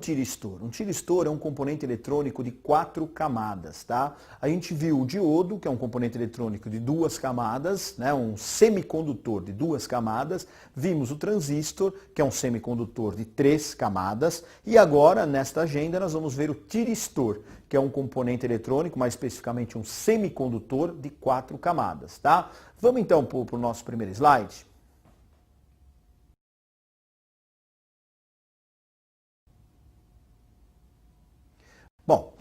Tiristor. Um tiristor é um componente eletrônico de 4 camadas, tá? A gente viu o diodo, que é um componente eletrônico de 2 camadas, né? Um semicondutor de 2 camadas. Vimos o transistor, que é um semicondutor de 3 camadas. E agora, nesta agenda, nós vamos ver o tiristor, que é um componente eletrônico, mais especificamente um semicondutor de 4 camadas, tá? Vamos então para o nosso primeiro slide. Bom,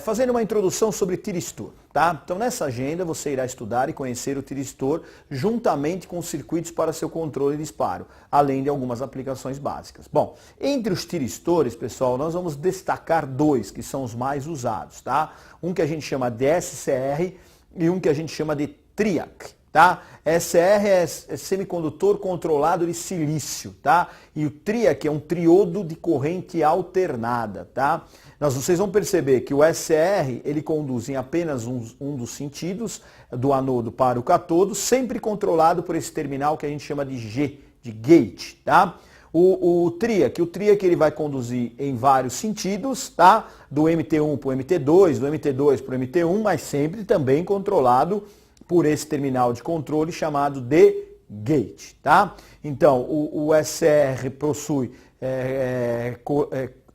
fazendo uma introdução sobre tiristor, tá? Então nessa agenda você irá estudar e conhecer o tiristor juntamente com os circuitos para seu controle e disparo, além de algumas aplicações básicas. Bom, entre os tiristores, pessoal, nós vamos destacar 2 que são os mais usados, tá? Um que a gente chama de SCR e um que a gente chama de TRIAC. Tá? SCR é semicondutor controlado de silício, tá? E o TRIAC é um triodo de corrente alternada, tá? Vocês vão perceber que o SCR ele conduz em apenas um dos sentidos, do anodo para o catodo, sempre controlado por esse terminal que a gente chama de G, de gate, tá? O TRIAC ele vai conduzir em vários sentidos, tá? Do MT1 para o MT2, do MT2 para o MT1, mas sempre também controlado por esse terminal de controle chamado de gate, tá? Então, o SCR possui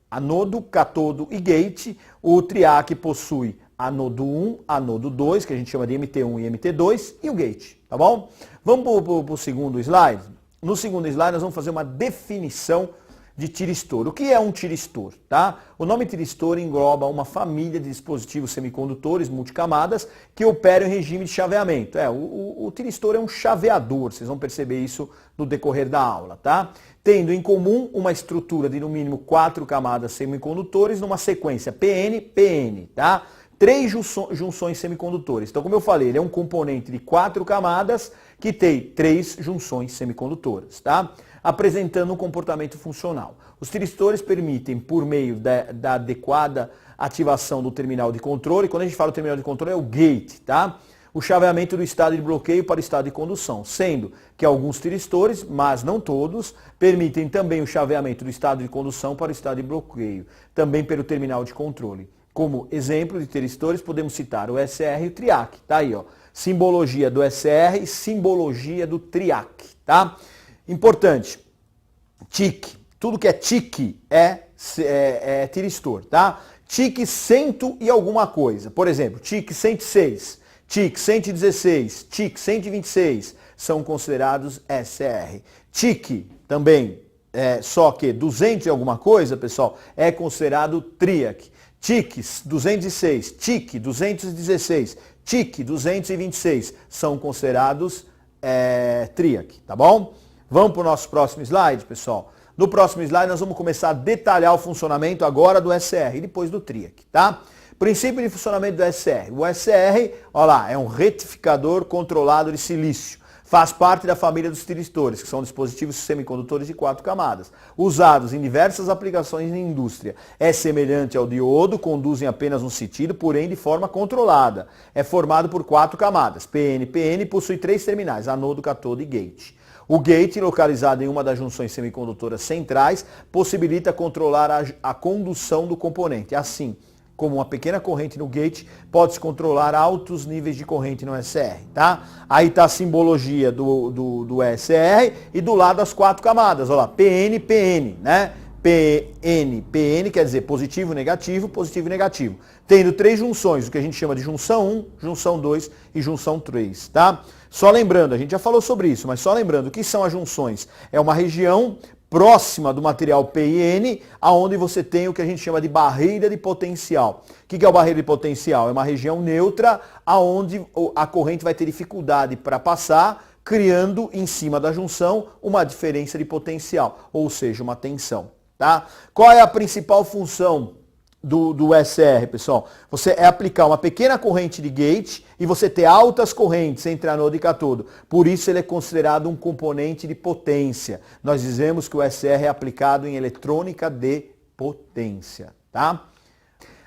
anodo, catodo e gate, o TRIAC possui anodo 1, anodo 2, que a gente chama de MT1 e MT2, e o gate, tá bom? Vamos para o segundo slide. No segundo slide nós vamos fazer uma definição de tiristor. O que é um tiristor? Tá? O nome tiristor engloba uma família de dispositivos semicondutores multicamadas que operam em regime de chaveamento. O tiristor é um chaveador, vocês vão perceber isso no decorrer da aula, tá? Tendo em comum uma estrutura de no mínimo 4 camadas semicondutores numa sequência PN-PN, tá? 3 junções semicondutores. Então, como eu falei, ele é um componente de 4 camadas que tem 3 junções semicondutoras, tá? Apresentando um comportamento funcional. Os tiristores permitem, por meio da adequada ativação do terminal de controle, quando a gente fala do terminal de controle é o gate, tá? O chaveamento do estado de bloqueio para o estado de condução, sendo que alguns tiristores, mas não todos, permitem também o chaveamento do estado de condução para o estado de bloqueio, também pelo terminal de controle. Como exemplo de tiristores, podemos citar o SCR e o TRIAC, tá aí, ó. Simbologia do SCR e simbologia do TRIAC, tá? Importante, TIC, tudo que é TIC é tiristor, tá? TIC 100 e alguma coisa, por exemplo, TIC 106, TIC 116, TIC 126 são considerados SCR. TIC também, só que 200 e alguma coisa, pessoal, é considerado TRIAC. TIC 206, TIC 216, TIC 226 são considerados TRIAC, tá bom? Vamos para o nosso próximo slide, pessoal. No próximo slide nós vamos começar a detalhar o funcionamento agora do SCR e depois do TRIAC, tá? Princípio de funcionamento do SCR. O SCR, olha lá, é um retificador controlado de silício. Faz parte da família dos tiristores, que são dispositivos semicondutores de 4 camadas, usados em diversas aplicações na indústria. É semelhante ao diodo, conduz em apenas um sentido, porém de forma controlada. É formado por 4 camadas. PN-PN possui 3 terminais, anodo, catodo e gate. O gate, localizado em uma das junções semicondutoras centrais, possibilita controlar a condução do componente. Assim, como uma pequena corrente no gate, pode-se controlar altos níveis de corrente no SCR, tá? Aí está a simbologia do SCR e do lado as 4 camadas, olha lá, PN, PN, né? PN, PN quer dizer positivo, negativo, positivo e negativo. Tendo 3 junções, o que a gente chama de junção 1, junção 2 e junção 3, tá? Só lembrando, a gente já falou sobre isso, mas só lembrando, o que são as junções? É uma região próxima do material P e N, aonde você tem o que a gente chama de barreira de potencial. O que é a barreira de potencial? É uma região neutra, aonde a corrente vai ter dificuldade para passar, criando em cima da junção uma diferença de potencial, ou seja, uma tensão. Tá? Qual é a principal função do SCR, pessoal? Você aplicar uma pequena corrente de gate e você ter altas correntes entre anodo e catodo. Por isso ele é considerado um componente de potência. Nós dizemos que o SCR é aplicado em eletrônica de potência. Tá?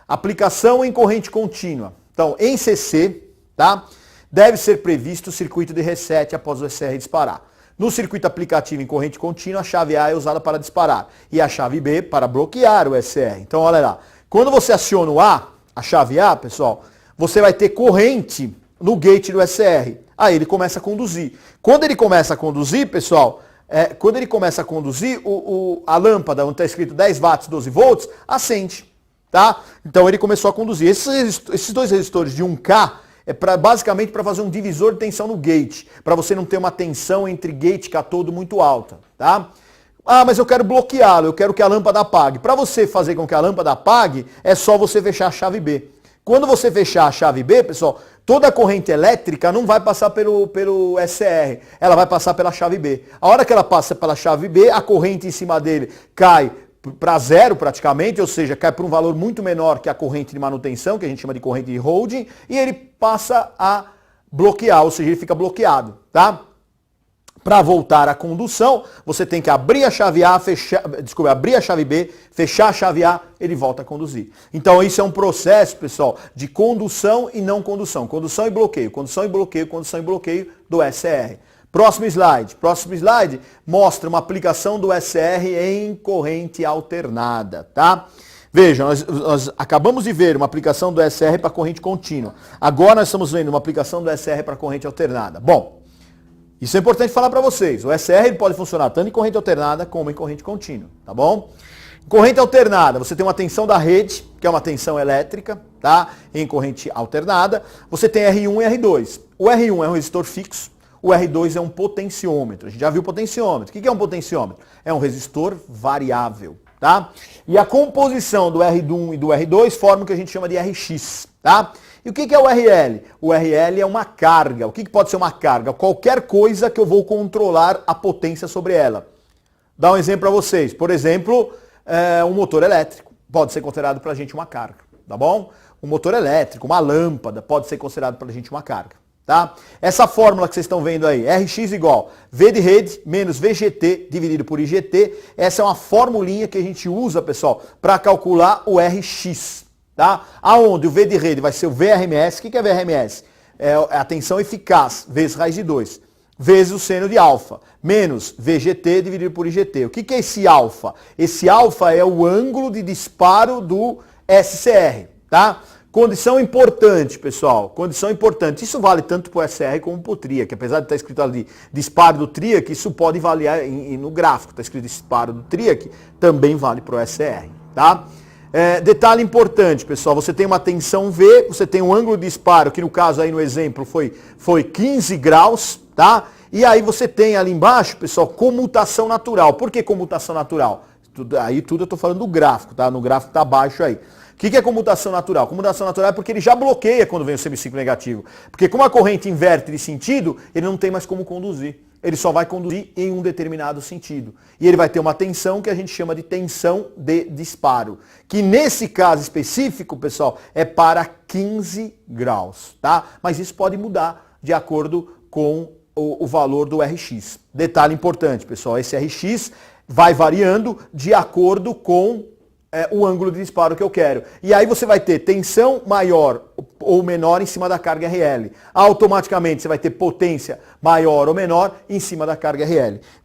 Aplicação em corrente contínua. Então, em CC, tá? Deve ser previsto o circuito de reset após o SCR disparar. No circuito aplicativo em corrente contínua, a chave A é usada para disparar e a chave B para bloquear o SR. Então, olha lá. Quando você aciona o A, a chave A, pessoal, você vai ter corrente no gate do SR. Aí ele começa a conduzir. Quando ele começa a conduzir, pessoal, a lâmpada, onde está escrito 10 watts, 12 volts, acende. Tá? Então ele começou a conduzir. Esses dois resistores de 1K basicamente para fazer um divisor de tensão no gate, para você não ter uma tensão entre gate e catodo muito alta. Tá? Ah, mas eu quero bloqueá-lo, eu quero que a lâmpada apague. Para você fazer com que a lâmpada apague, é só você fechar a chave B. Quando você fechar a chave B, pessoal, toda a corrente elétrica não vai passar pelo SR, ela vai passar pela chave B. A hora que ela passa pela chave B, a corrente em cima dele cai para zero praticamente, ou seja, cai para um valor muito menor que a corrente de manutenção, que a gente chama de corrente de holding, e ele passa a bloquear, ou seja, ele fica bloqueado, tá? Para voltar à condução, você tem que abrir a chave A, abrir a chave B, fechar a chave A, ele volta a conduzir. Então isso é um processo, pessoal, de condução e não condução. Condução e bloqueio, condução e bloqueio, condução e bloqueio do SR. Próximo slide. Próximo slide mostra uma aplicação do SR em corrente alternada, tá? Veja, nós acabamos de ver uma aplicação do SR para corrente contínua. Agora nós estamos vendo uma aplicação do SR para corrente alternada. Bom, isso é importante falar para vocês. O SR ele pode funcionar tanto em corrente alternada como em corrente contínua, tá bom? Em corrente alternada, você tem uma tensão da rede, que é uma tensão elétrica, tá? Em corrente alternada, você tem R1 e R2. O R1 é um resistor fixo, o R2 é um potenciômetro. A gente já viu o potenciômetro. O que é um potenciômetro? É um resistor variável, tá? E a composição do R1 e do R2 forma o que a gente chama de RX, tá? E o que é o RL? O RL é uma carga. O que pode ser uma carga? Qualquer coisa que eu vou controlar a potência sobre ela. Dá um exemplo para vocês. Por exemplo, um motor elétrico pode ser considerado para a gente uma carga, tá bom? Um motor elétrico, uma lâmpada pode ser considerado para a gente uma carga, tá? Essa fórmula que vocês estão vendo aí, RX igual V de rede menos VGT dividido por IGT, essa é uma formulinha que a gente usa, pessoal, para calcular o RX. Tá? Aonde o V de rede vai ser o VRMS. O que é VRMS? É a tensão eficaz vezes raiz de 2, vezes o seno de alfa, menos VGT dividido por IGT. O que é esse alfa? Esse alfa é o ângulo de disparo do SCR. Tá? Condição importante, pessoal. Condição importante. Isso vale tanto para o SR como para o TRIAC. Apesar de estar escrito ali disparo do TRIAC, isso pode valer no gráfico. Está escrito disparo do TRIAC, também vale para o SR. Tá? Detalhe importante, pessoal, você tem uma tensão V, você tem um ângulo de disparo, que no caso aí no exemplo foi 15 graus, tá? E aí você tem ali embaixo, pessoal, comutação natural. Por que comutação natural? Aí tudo eu estou falando do gráfico, tá? No gráfico está abaixo aí. O que é comutação natural? Comutação natural é porque ele já bloqueia quando vem o semiciclo negativo. Porque como a corrente inverte de sentido, ele não tem mais como conduzir. Ele só vai conduzir em um determinado sentido. E ele vai ter uma tensão que a gente chama de tensão de disparo. Que nesse caso específico, pessoal, é para 15 graus, tá? Mas isso pode mudar de acordo com o valor do RX. Detalhe importante, pessoal, esse RX vai variando de acordo com o ângulo de disparo que eu quero. E aí você vai ter tensão maior ou menor em cima da carga RL. Automaticamente você vai ter potência maior ou menor em cima da carga RL.